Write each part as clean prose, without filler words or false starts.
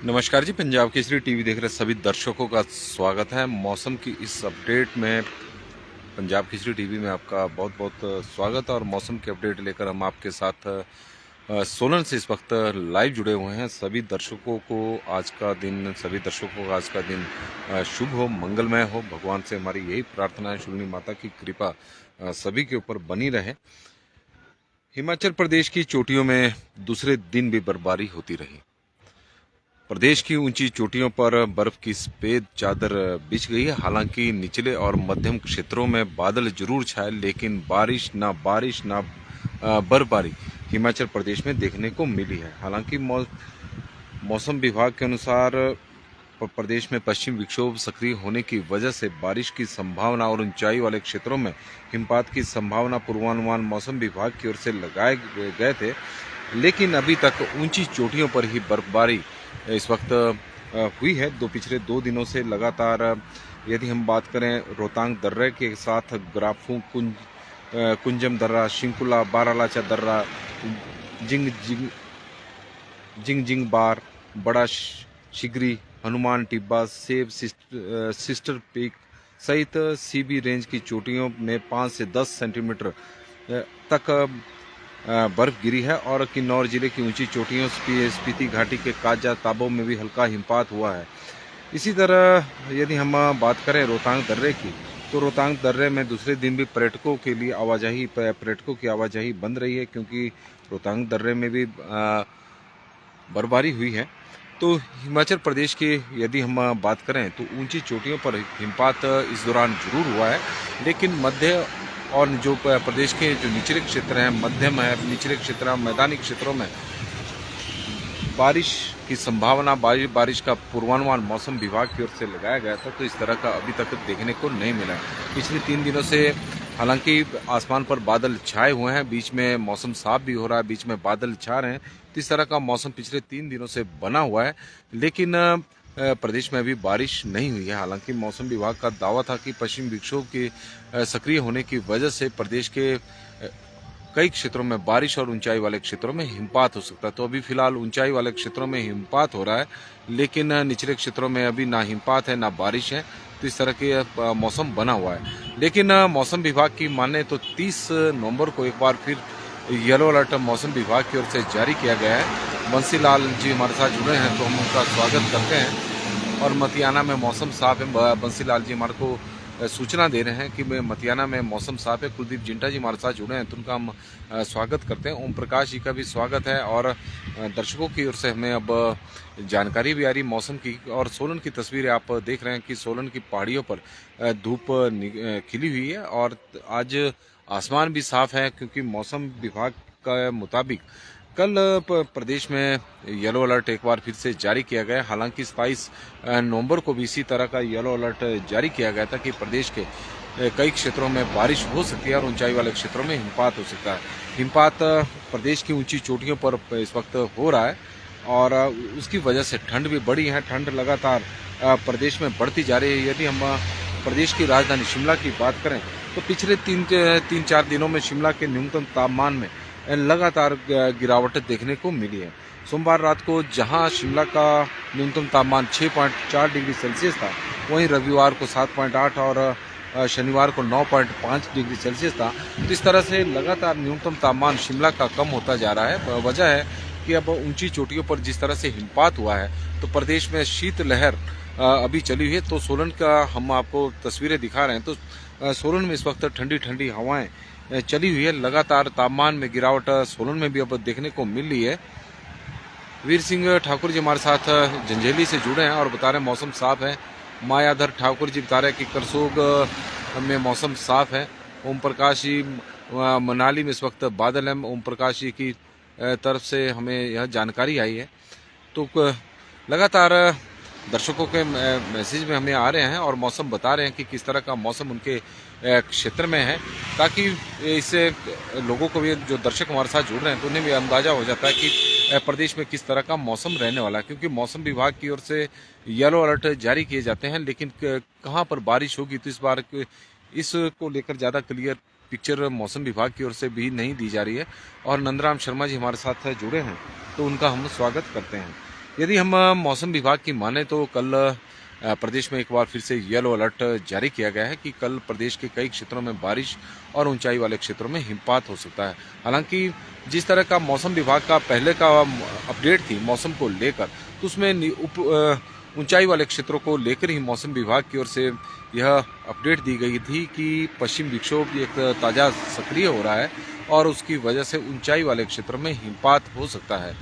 नमस्कार जी। पंजाब केसरी टीवी देख रहे सभी दर्शकों का स्वागत है। मौसम की इस अपडेट में पंजाब केसरी टीवी में आपका बहुत बहुत स्वागत है। और मौसम की अपडेट लेकर हम आपके साथ सोलन से इस वक्त लाइव जुड़े हुए हैं। सभी दर्शकों का आज का दिन शुभ हो, मंगलमय हो। भगवान से हमारी यही प्रार्थना है, शूलिनी माता की कृपा सभी के ऊपर बनी रहे। हिमाचल प्रदेश की चोटियों में दूसरे दिन भी बर्फबारी होती रही। प्रदेश की ऊंची चोटियों पर बर्फ की सफेद चादर बिछ गई है। हालांकि निचले और मध्यम क्षेत्रों में बादल जरूर छाए, लेकिन बारिश ना बर्फबारी हिमाचल प्रदेश में देखने को मिली है। हालांकि मौसम विभाग के अनुसार प्रदेश में पश्चिम विक्षोभ सक्रिय होने की वजह से बारिश की संभावना और ऊंचाई वाले क्षेत्रों में हिमपात की संभावना पूर्वानुमान मौसम विभाग की ओर से लगाए गए थे। लेकिन अभी तक ऊंची चोटियों पर ही बर्फबारी इस वक्त हुई है। पिछले 2 दिनों से लगातार यदि हम बात करें रोहतांग दर्रे के साथ ग्राफू कुंजम दर्रा, शिंकुला, बारालाचा दर्रा, जिंग जिंग जिंग जिंग बार, बड़ा शिगरी, हनुमान टिब्बा, सेब सिस्टर पीक सहित सीबी रेंज की चोटियों में 5 से 10 सेंटीमीटर तक बर्फ गिरी है। और किन्नौर जिले की ऊंची चोटियों स्पीति घाटी के काजा ताबो में भी हल्का हिमपात हुआ है। इसी तरह यदि हम बात करें रोहतांग दर्रे की, तो रोहतांग दर्रे में दूसरे दिन भी पर्यटकों की आवाजाही बंद रही है, क्योंकि रोहतांग दर्रे में भी बर्फबारी हुई है। तो हिमाचल प्रदेश की यदि हम बात करें तो ऊंची चोटियों पर हिमपात इस दौरान जरूर हुआ है, लेकिन मध्य और जो प्रदेश के जो निचले क्षेत्र हैं, मध्यम है, निचले क्षेत्र, मैदानी क्षेत्रों में बारिश की संभावना, बारिश का पूर्वानुमान मौसम विभाग की ओर से लगाया गया था, तो इस तरह का अभी तक देखने को नहीं मिला है। पिछले 3 दिनों से हालांकि आसमान पर बादल छाए हुए हैं, बीच में मौसम साफ भी हो रहा है, बीच में बादल छा रहे हैं। तो इस तरह का मौसम पिछले 3 दिनों से बना हुआ है, लेकिन प्रदेश में अभी बारिश नहीं हुई है। हालांकि मौसम विभाग का दावा था कि पश्चिम विक्षोभ के सक्रिय होने की वजह से प्रदेश के कई क्षेत्रों में बारिश और ऊंचाई वाले क्षेत्रों में हिमपात हो सकता है। तो अभी फिलहाल ऊंचाई वाले क्षेत्रों में हिमपात हो रहा है, लेकिन निचले क्षेत्रों में अभी ना हिमपात है ना बारिश है। तो इस तरह के मौसम बना हुआ है। लेकिन मौसम विभाग की माने तो 30 नवंबर को एक बार फिर येलो अलर्ट मौसम विभाग की ओर से जारी किया गया है। बंसी लाल जी हमारे साथ जुड़े हैं, तो हम उनका स्वागत करते हैं। और मतियाना में मौसम साफ है। बंसी लाल जी हमारे को सूचना दे रहे हैं कि मतियाना में मौसम साफ है। कुलदीप जिंटा जी हमारे साथ जुड़े हैं, तो उनका हम स्वागत करते हैं। ओम प्रकाश जी का भी स्वागत है। और दर्शकों की ओर से हमें अब जानकारी भी आ रही मौसम की। और सोलन की तस्वीरें आप देख रहे हैं कि सोलन की पहाड़ियों पर धूप खिली हुई है और आज आसमान भी साफ है, क्योंकि मौसम विभाग का मुताबिक कल प्रदेश में येलो अलर्ट एक बार फिर से जारी किया गया। हालांकि 27 नवंबर को भी इसी तरह का येलो अलर्ट जारी किया गया था कि प्रदेश के कई क्षेत्रों में बारिश हो सकती है और ऊंचाई वाले क्षेत्रों में हिमपात हो सकता है। हिमपात प्रदेश की ऊंची चोटियों पर इस वक्त हो रहा है और उसकी वजह से ठंड भी बढ़ी है। ठंड लगातार प्रदेश में बढ़ती जा रही है। यदि हम प्रदेश की राजधानी शिमला की बात करें तो पिछले 3-4 दिनों में शिमला के न्यूनतम तापमान में लगातार गिरावट देखने को मिली है। सोमवार रात को जहां शिमला का न्यूनतम तापमान 6.4 डिग्री सेल्सियस था, वहीं रविवार को 7.8 और शनिवार को 9.5 डिग्री सेल्सियस था। तो इस तरह से लगातार न्यूनतम तापमान शिमला का कम होता जा रहा है। वजह है कि अब ऊंची चोटियों पर जिस तरह से हिमपात हुआ है, तो प्रदेश में शीतलहर अभी चली हुई है। तो सोलन का हम आपको तस्वीरें दिखा रहे हैं। तो सोलन में इस वक्त ठंडी ठंडी हवाएं चली हुई है। लगातार तापमान में गिरावट सोलन में भी अब देखने को मिल रही है। वीर सिंह ठाकुर जी हमारे साथ जंजेली से जुड़े हैं और बता रहे हैं मौसम साफ है। मायाधर ठाकुर जी बता रहे हैं कि करसोग में मौसम साफ है। ओम प्रकाश जी मनाली में इस वक्त बादल है। ओम प्रकाश जी की तरफ से हमें यह जानकारी आई है। तो लगातार दर्शकों के मैसेज में हमें आ रहे हैं और मौसम बता रहे हैं कि किस तरह का मौसम उनके क्षेत्र में है, ताकि इससे लोगों को भी, जो दर्शक हमारे साथ जुड़ रहे हैं, तो उन्हें भी अंदाजा हो जाता है कि प्रदेश में किस तरह का मौसम रहने वाला है। क्योंकि मौसम विभाग की ओर से येलो अलर्ट जारी किए जाते हैं, लेकिन कहाँ पर बारिश होगी, तो इस बार इसको लेकर ज़्यादा क्लियर पिक्चर मौसम विभाग की ओर से भी नहीं दी जा रही है। और नंदराम शर्मा जी हमारे साथ जुड़े हैं, तो उनका हम स्वागत करते हैं। यदि हम मौसम विभाग की माने तो कल प्रदेश में एक बार फिर से येलो अलर्ट जारी किया गया है कि कल प्रदेश के कई क्षेत्रों में बारिश और ऊंचाई वाले क्षेत्रों में हिमपात हो सकता है। हालांकि जिस तरह का मौसम विभाग का पहले का अपडेट थी मौसम को लेकर, तो उसमें ऊंचाई वाले क्षेत्रों को लेकर ही मौसम विभाग की ओर से यह अपडेट दी गई थी कि पश्चिम विक्षोभ एक ताज़ा सक्रिय हो रहा है और उसकी वजह से ऊंचाई वाले क्षेत्रों में हिमपात हो सकता है।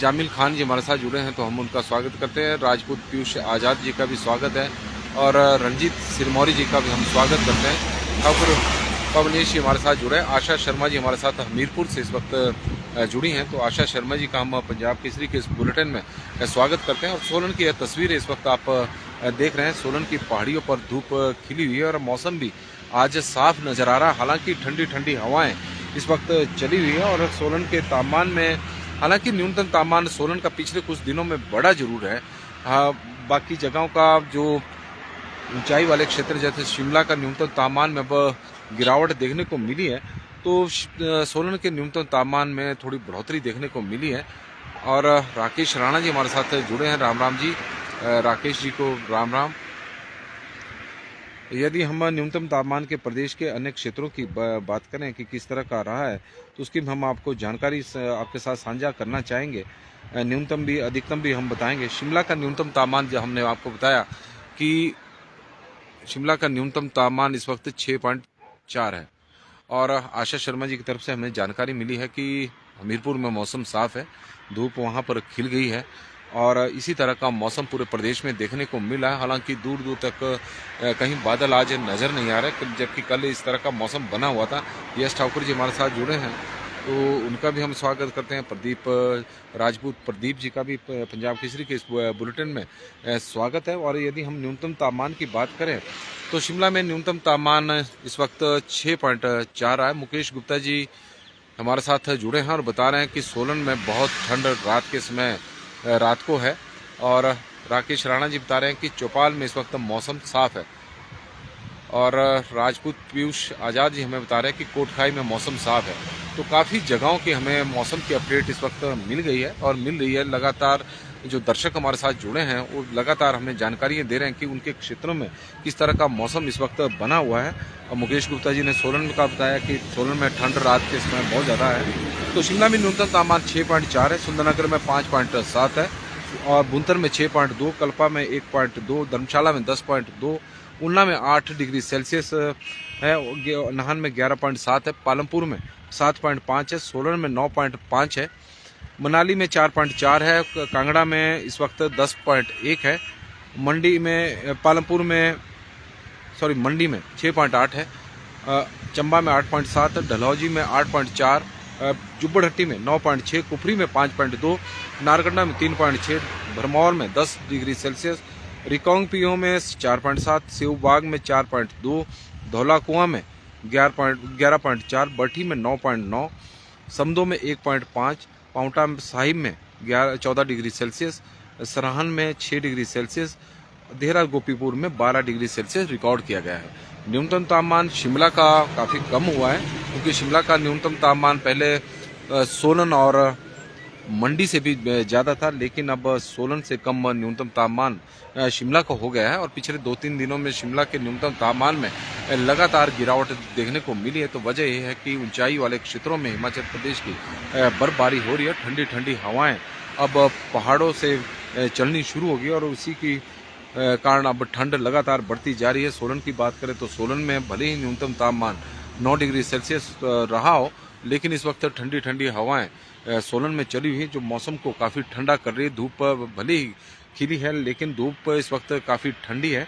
जामिल खान जी हमारे साथ जुड़े हैं तो हम उनका स्वागत करते हैं। राजपूत पीयूष आज़ाद जी का भी स्वागत है और रंजीत सिरमौरी जी का भी हम स्वागत करते हैं। ठाकुर पवनेश जी हमारे साथ जुड़े हैं। आशा शर्मा जी हमारे साथ हमीरपुर से इस वक्त जुड़ी हैं, तो आशा शर्मा जी का हम पंजाब केसरी के इस बुलेटिन में स्वागत करते हैं। और सोलन की यह तस्वीर इस वक्त आप देख रहे हैं। सोलन की पहाड़ियों पर धूप खिली हुई है और मौसम भी आज साफ नजर आ रहा है। हालांकि ठंडी ठंडी हवाएं इस वक्त चली हुई है और सोलन के तापमान में, हालांकि न्यूनतम तापमान सोलन का पिछले कुछ दिनों में बढ़ा जरूर है। बाकी जगहों का जो ऊंचाई वाले क्षेत्र जैसे शिमला का न्यूनतम तापमान में अब गिरावट देखने को मिली है, तो सोलन के न्यूनतम तापमान में थोड़ी बढ़ोतरी देखने को मिली है। और राकेश राणा जी हमारे साथ जुड़े हैं। राम राम जी। राकेश जी को राम राम। यदि हम न्यूनतम तापमान के प्रदेश के अन्य क्षेत्रों की बात करें कि किस तरह का रहा है, तो उसकी हम आपको जानकारी आपके साथ साझा करना चाहेंगे। न्यूनतम भी अधिकतम भी हम बताएंगे। शिमला का न्यूनतम तापमान जो हमने आपको बताया कि शिमला का न्यूनतम तापमान इस वक्त 6.4 है। और आशा शर्मा जी की तरफ से हमें जानकारी मिली है कि हमीरपुर में मौसम साफ है, धूप वहां पर खिल गई है और इसी तरह का मौसम पूरे प्रदेश में देखने को मिला है। हालांकि दूर दूर तक कहीं बादल आज नज़र नहीं आ रहे, जबकि कल इस तरह का मौसम बना हुआ था। यश ठाकुर जी हमारे साथ जुड़े हैं, तो उनका भी हम स्वागत करते हैं। प्रदीप राजपूत प्रदीप जी का भी पंजाब केसरी के इस बुलेटिन में स्वागत है। और यदि हम न्यूनतम तापमान की बात करें तो शिमला में न्यूनतम तापमान इस वक्त 6.4 है। मुकेश गुप्ता जी हमारे साथ जुड़े हैं और बता रहे हैं कि सोलन में बहुत ठंड रात के समय रात को है। और राकेश राणा जी बता रहे हैं कि चौपाल में इस वक्त मौसम साफ है। और राजपूत पीयूष आज़ाद जी हमें बता रहे हैं कि कोटखाई में मौसम साफ है। तो काफ़ी जगहों की हमें मौसम की अपडेट इस वक्त मिल गई है और मिल रही है। लगातार जो दर्शक हमारे साथ जुड़े हैं वो लगातार हमें जानकारियाँ दे रहे हैं कि उनके क्षेत्रों में किस तरह का मौसम इस वक्त बना हुआ है। और मुकेश गुप्ता जी ने सोलन का बताया कि सोलन में ठंड रात के समय बहुत ज़्यादा है। तो शिमला में न्यूनतम तापमान 6.4 है, सुंदरनगर में 5.7 है और बुंतर में 6.2, कल्पा में 1.2, धर्मशाला में 10.2, ऊना में 8 डिग्री सेल्सियस है, नाहन में 11.7 है, पालमपुर में 7.5 है, सोलन में 9.5 है, मनाली में 4.4 है, कांगड़ा में इस वक्त 10.1 है, मंडी में पालमपुर में मंडी में 6.8 है, चंबा में 8.7 है, डलहौजी में 8.4, जुब्बड़हट्टी में 9.6, कुफरी में 5.2, नारकंडा में 3.6, भरमौर में 10 डिग्री सेल्सियस, रिकांगपिओ में 4.7, सेवबाग में 4.2, धौलाकुआं में 11.4, बठी में 9.9, समदो में 1.5, पाउंटा साहिब में 14 डिग्री सेल्सियस, सराहन में 6 डिग्री सेल्सियस, देहरा गोपीपुर में 12 डिग्री सेल्सियस रिकॉर्ड किया गया है। न्यूनतम तापमान शिमला का काफ़ी कम हुआ है, क्योंकि शिमला का न्यूनतम तापमान पहले सोलन और मंडी से भी ज़्यादा था, लेकिन अब सोलन से कम न्यूनतम तापमान शिमला का हो गया है। और पिछले 2-3 दिनों में शिमला के न्यूनतम तापमान में लगातार गिरावट देखने को मिली है। तो वजह यह है कि ऊंचाई वाले क्षेत्रों में हिमाचल प्रदेश की बर्फबारी हो रही है। ठंडी ठंडी हवाएं अब पहाड़ों से चलनी शुरू होगी और उसी की कारण अब ठंड लगातार बढ़ती जा रही है। सोलन की बात करें तो सोलन में भले ही न्यूनतम तापमान 9 डिग्री सेल्सियस रहा हो, लेकिन इस वक्त ठंडी ठंडी हवाएं सोलन में चली हुई जो मौसम को काफ़ी ठंडा कर रही है। धूप भले ही खिली है, लेकिन धूप इस वक्त काफ़ी ठंडी है।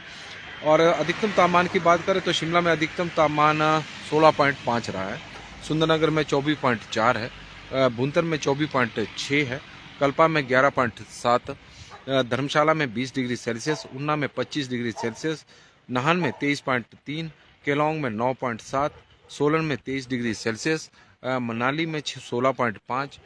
और अधिकतम तापमान की बात करें तो शिमला में अधिकतम तापमान 16.5 रहा है, सुंदरनगर में 24.4 है, भुंतर में 24.6 है, कल्पा में 11.7, धर्मशाला में 20 डिग्री सेल्सियस, ऊना में 25 डिग्री सेल्सियस, नाहन में 23.3, केलोंग में 9.7, सोलन में 23 डिग्री सेल्सियस, मनाली में 16.5,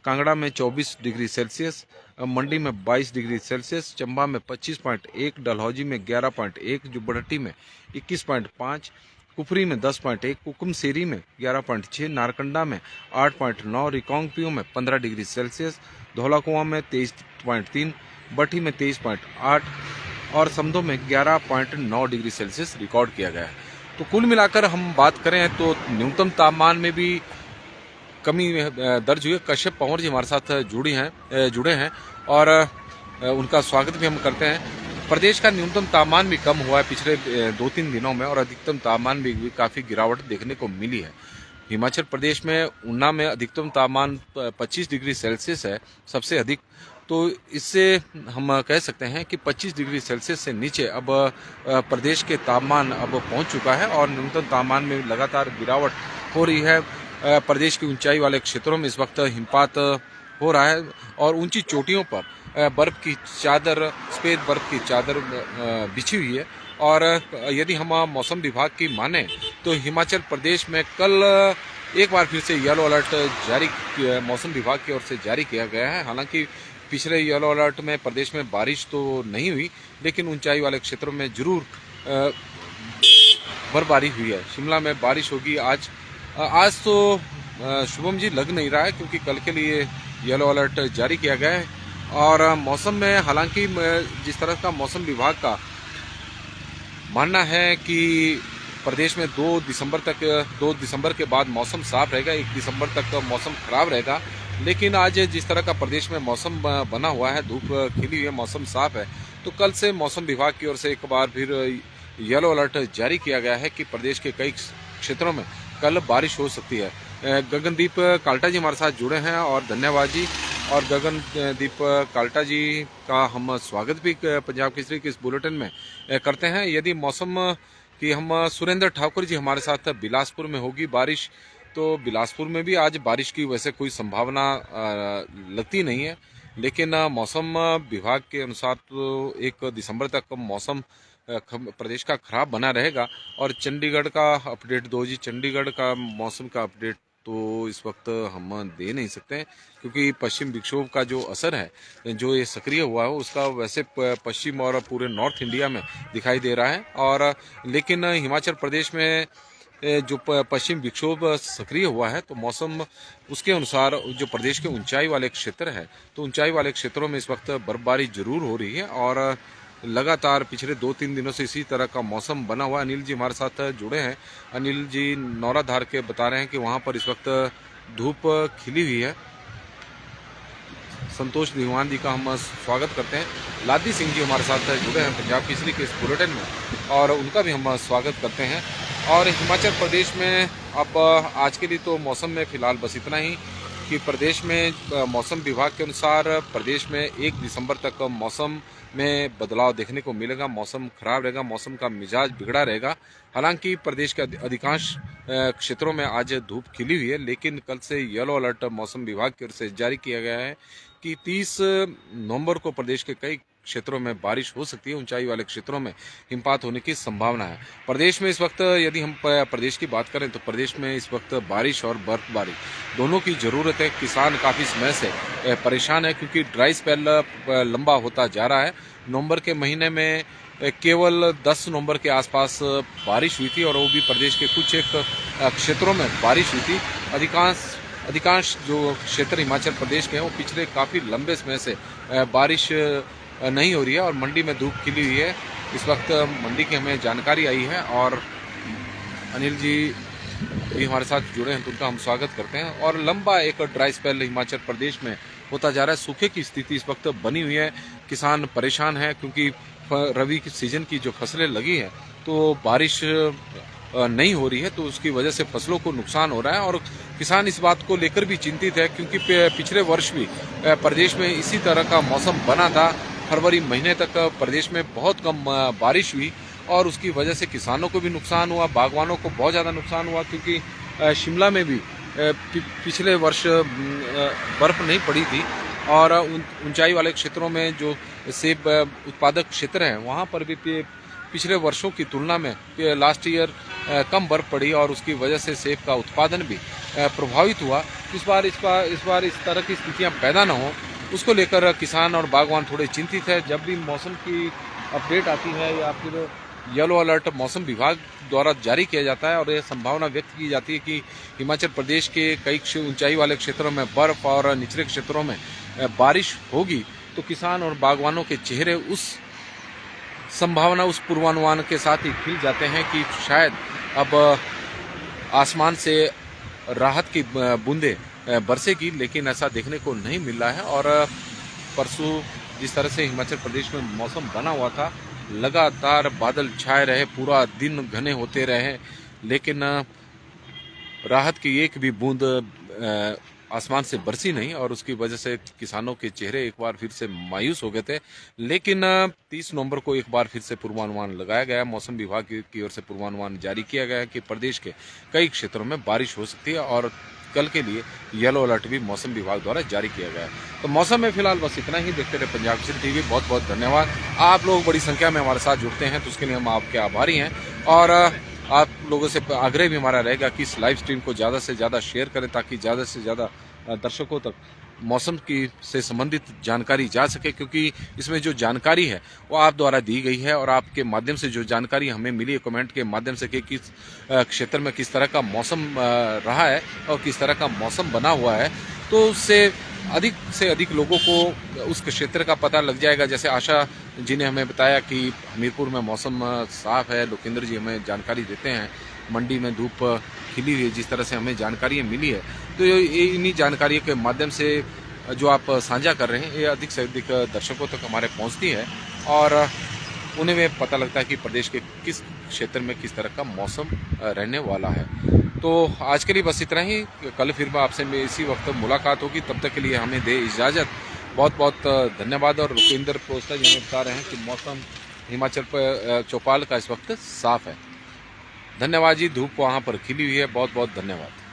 कांगड़ा में 24 डिग्री सेल्सियस, मंडी में 22 डिग्री सेल्सियस, चंबा में 25.1, डलहौजी में 11.1, जुब्बड़हट्टी में 21.5, कुफरी में 10.1, कुकुमसेरी में 11.6, नारकंडा में 8.9, रिकांगपिओ में 15 डिग्री सेल्सियस, धौलाकुआं में 23.3, बठी में 23.8 और समधो में 11.9 डिग्री सेल्सियस रिकॉर्ड किया गया है। तो कुल मिलाकर हम बात करें तो न्यूनतम तापमान में भी कमी दर्ज हुई है। कश्यप पंवर जी हमारे साथ जुड़े हैं और उनका स्वागत भी हम करते हैं। प्रदेश का न्यूनतम तापमान भी कम हुआ है पिछले 2-3 दिनों में और अधिकतम तापमान में भी काफ़ी गिरावट देखने को मिली है। हिमाचल प्रदेश में ऊना में अधिकतम तापमान 25 डिग्री सेल्सियस है सबसे अधिक। तो इससे हम कह सकते हैं कि 25 डिग्री सेल्सियस से नीचे अब प्रदेश के तापमान अब पहुंच चुका है और न्यूनतम तापमान में लगातार गिरावट हो रही है। प्रदेश की ऊंचाई वाले क्षेत्रों में इस वक्त हिमपात हो रहा है और ऊंची चोटियों पर बर्फ की चादर, सफेद बर्फ की चादर बिछी हुई है। और यदि हम मौसम विभाग की माने तो हिमाचल प्रदेश में कल एक बार फिर से येलो अलर्ट मौसम विभाग की ओर से जारी किया गया है। हालांकि पिछले येलो अलर्ट में प्रदेश में बारिश तो नहीं हुई, लेकिन ऊंचाई वाले क्षेत्रों में जरूर बर्फबारी हुई है। शिमला में बारिश होगी आज तो शुभम जी लग नहीं रहा है, क्योंकि कल के लिए येलो अलर्ट जारी किया गया है। और मौसम में हालांकि जिस तरह का मौसम विभाग का मानना है कि प्रदेश में 2 दिसंबर के बाद मौसम साफ रहेगा, 1 दिसंबर तक मौसम खराब रहेगा। लेकिन आज जिस तरह का प्रदेश में मौसम बना हुआ है, धूप खिली हुई है, मौसम साफ है, तो कल से मौसम विभाग की ओर से एक बार फिर येलो अलर्ट जारी किया गया है कि प्रदेश के कई क्षेत्रों में कल बारिश हो सकती है। गगनदीप काल्टा जी हमारे साथ जुड़े हैं और धन्यवाद जी। और गगनदीप काल्टा जी का हम स्वागत भी पंजाब केसरी के इस बुलेटिन में करते हैं। यदि मौसम की हम सुरेंद्र ठाकुर जी हमारे साथ बिलासपुर में होगी बारिश, तो बिलासपुर में भी आज बारिश की वैसे कोई संभावना लगती नहीं है, लेकिन मौसम विभाग के अनुसार तो 1 दिसंबर तक मौसम प्रदेश का खराब बना रहेगा। और चंडीगढ़ का अपडेट दो जी। चंडीगढ़ का मौसम का अपडेट तो इस वक्त हम दे नहीं सकते, क्योंकि पश्चिम विक्षोभ का जो असर है, जो ये सक्रिय हुआ है, उसका वैसे पश्चिम और पूरे नॉर्थ इंडिया में दिखाई दे रहा है। और लेकिन हिमाचल प्रदेश में जो पश्चिम विक्षोभ सक्रिय हुआ है, तो मौसम उसके अनुसार जो प्रदेश के ऊंचाई वाले क्षेत्र है, तो ऊंचाई वाले क्षेत्रों में इस वक्त बर्फबारी जरूर हो रही है और लगातार पिछले 2-3 दिनों से इसी तरह का मौसम बना हुआ है। अनिल जी हमारे साथ जुड़े हैं। अनिल जी नौराधार के बता रहे हैं कि वहां पर इस वक्त धूप खिली हुई है। संतोष दीवान जी का हम स्वागत करते हैं। लादी सिंह जी हमारे साथ जुड़े हैं पंजाब केसरी के इस बुलेटिन में, और उनका भी हम स्वागत करते हैं। और हिमाचल प्रदेश में अब आज के लिए तो मौसम में फिलहाल बस इतना ही कि प्रदेश में मौसम विभाग के अनुसार प्रदेश में 1 दिसंबर तक मौसम में बदलाव देखने को मिलेगा। मौसम खराब रहेगा, मौसम का मिजाज बिगड़ा रहेगा। हालांकि प्रदेश के अधिकांश क्षेत्रों में आज धूप खिली हुई है, लेकिन कल से येलो अलर्ट मौसम विभाग की ओर से जारी किया गया है कि 30 नवंबर को प्रदेश के कई क्षेत्रों में बारिश हो सकती है। ऊंचाई वाले क्षेत्रों में हिमपात होने की संभावना है। प्रदेश में इस वक्त यदि हम प्रदेश की बात करें तो प्रदेश में इस वक्त बारिश और बर्फबारी दोनों की जरूरत है। किसान काफी समय से परेशान है, क्योंकि ड्राई स्पेल लंबा होता जा रहा है। नवंबर के महीने में केवल 10 नवंबर के आसपास बारिश हुई थी, और वो भी प्रदेश के कुछ एक क्षेत्रों में बारिश हुई थी। अधिकांश जो क्षेत्र हिमाचल प्रदेश के हैं, वो पिछले काफी लंबे समय से बारिश नहीं हो रही है और मंडी में धूप खिली हुई है। इस वक्त मंडी की हमें जानकारी आई है और अनिल जी भी हमारे साथ जुड़े हैं, तो उनका हम स्वागत करते हैं। और लंबा एक ड्राई स्पेल हिमाचल प्रदेश में होता जा रहा है। सूखे की स्थिति इस वक्त बनी हुई है। किसान परेशान है, क्योंकि रबी की सीजन की जो फसलें लगी हैं, तो बारिश नहीं हो रही है, तो उसकी वजह से फसलों को नुकसान हो रहा है। और किसान इस बात को लेकर भी चिंतित है, क्योंकि पिछले वर्ष भी प्रदेश में इसी तरह का मौसम बना था। फरवरी महीने तक प्रदेश में बहुत कम बारिश हुई और उसकी वजह से किसानों को भी नुकसान हुआ, बागवानों को बहुत ज़्यादा नुकसान हुआ, क्योंकि शिमला में भी पिछले वर्ष बर्फ नहीं पड़ी थी। और ऊंचाई वाले क्षेत्रों में जो सेब उत्पादक क्षेत्र हैं, वहाँ पर भी पिछले वर्षों की तुलना में लास्ट ईयर कम बर्फ पड़ी और उसकी वजह से सेब का उत्पादन भी प्रभावित हुआ। इस बार इस तरह की स्थितियाँ पैदा न हो, उसको लेकर किसान और बागवान थोड़े चिंतित है। जब भी मौसम की अपडेट आती है या फिर येलो अलर्ट मौसम विभाग द्वारा जारी किया जाता है और यह संभावना व्यक्त की जाती है कि हिमाचल प्रदेश के कई ऊंचाई वाले क्षेत्रों में बर्फ और निचले क्षेत्रों में बारिश होगी, तो किसान और बागवानों के चेहरे उस संभावना, उस पूर्वानुमान के साथ ही खिल जाते हैं कि शायद अब आसमान से राहत की बूंदें बरसेगी, लेकिन ऐसा देखने को नहीं मिल रहा है। और परसों जिस तरह से हिमाचल प्रदेश में मौसम बना हुआ था, लगातार बादल छाए रहे, पूरा दिन घने होते रहे, लेकिन राहत की एक भी बूंद आसमान से बरसी नहीं और उसकी वजह से किसानों के चेहरे एक बार फिर से मायूस हो गए थे। लेकिन 30 नवंबर को एक बार फिर से पूर्वानुमान लगाया गया, मौसम विभाग की ओर से पूर्वानुमान जारी किया गया है कि प्रदेश के कई क्षेत्रों में बारिश हो सकती है और कल के लिए येलो अलर्ट भी मौसम विभाग द्वारा जारी किया गया है। तो मौसम में फिलहाल बस इतना ही। देखते रहे पंजाब केसरी टीवी। बहुत बहुत धन्यवाद। आप लोग बड़ी संख्या में हमारे साथ जुड़ते हैं तो उसके लिए हम आपके आभारी हैं और आप लोगों से आग्रह भी हमारा रहेगा कि इस लाइव स्ट्रीम को ज़्यादा से ज़्यादा शेयर करें ताकि ज़्यादा से ज़्यादा दर्शकों तक मौसम की से संबंधित जानकारी जा सके, क्योंकि इसमें जो जानकारी है वो आप द्वारा दी गई है और आपके माध्यम से जो जानकारी हमें मिली है कमेंट के माध्यम से कि किस क्षेत्र में किस तरह का मौसम रहा है और किस तरह का मौसम बना हुआ है, तो उससे अधिक लोगों को उस क्षेत्र का पता लग जाएगा। जैसे आशा जी ने हमें बताया कि हमीरपुर में मौसम साफ है, लोकेंद्र जी हमें जानकारी देते हैं मंडी में धूप खिली हुई है, जिस तरह से हमें जानकारी मिली है, तो इन्हीं जानकारी के माध्यम से जो आप साझा कर रहे हैं ये अधिक से अधिक दर्शकों तक हमारे पहुंचती है और उन्हें भी पता लगता है कि प्रदेश के किस क्षेत्र में किस तरह का मौसम रहने वाला है। तो आज के लिए बस इतना ही। कल फिर आपसे इसी वक्त मुलाकात होगी, तब तक के लिए हमें दे इजाज़त। बहुत बहुत धन्यवाद। और रुपेंद्र पोस्टा जी हमें बता रहे हैं कि मौसम हिमाचल पर चौपाल का इस वक्त साफ है। धन्यवाद जी। धूप वहाँ पर खिली हुई है। बहुत बहुत धन्यवाद।